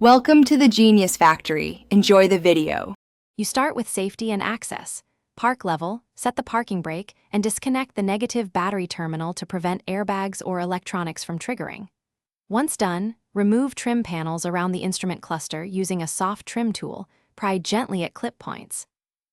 Welcome to the Genius Factory. Enjoy the video. You start with safety and access. Park level, set the parking brake, and disconnect the negative battery terminal to prevent airbags or electronics from triggering. Once done, remove trim panels around the instrument cluster using a soft trim tool, pry gently at clip points.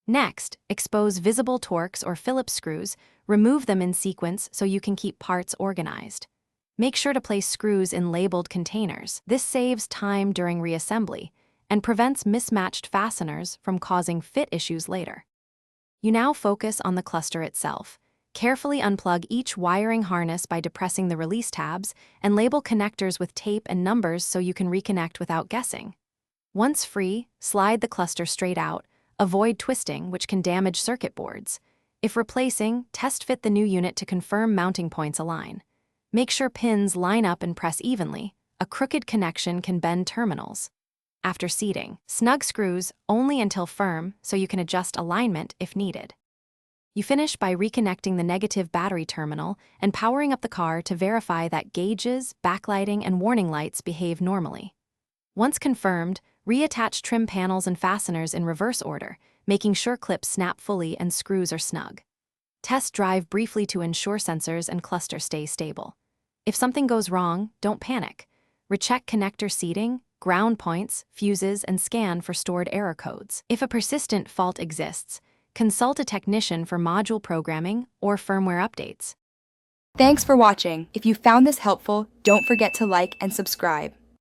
Next, expose visible Torx or Phillips screws, remove them in sequence so you can keep parts organized. Make sure to place screws in labeled containers. This saves time during reassembly and prevents mismatched fasteners from causing fit issues later. You now focus on the cluster itself. Carefully unplug each wiring harness by depressing the release tabs and label connectors with tape and numbers so you can reconnect without guessing. Once free, slide the cluster straight out. Avoid twisting, which can damage circuit boards. If replacing, test fit the new unit to confirm mounting points align. Make sure pins line up and press evenly. A crooked connection can bend terminals. After seating, snug screws only until firm so you can adjust alignment if needed. You finish by reconnecting the negative battery terminal and powering up the car to verify that gauges, backlighting, and warning lights behave normally. Once confirmed, reattach trim panels and fasteners in reverse order, making sure clips snap fully and screws are snug. Test drive briefly to ensure sensors and cluster stay stable. If something goes wrong, don't panic. Recheck connector seating, ground points, fuses, and scan for stored error codes. If a persistent fault exists, consult a technician for module programming or firmware updates. Thanks for watching. If you found this helpful, don't forget to like and subscribe.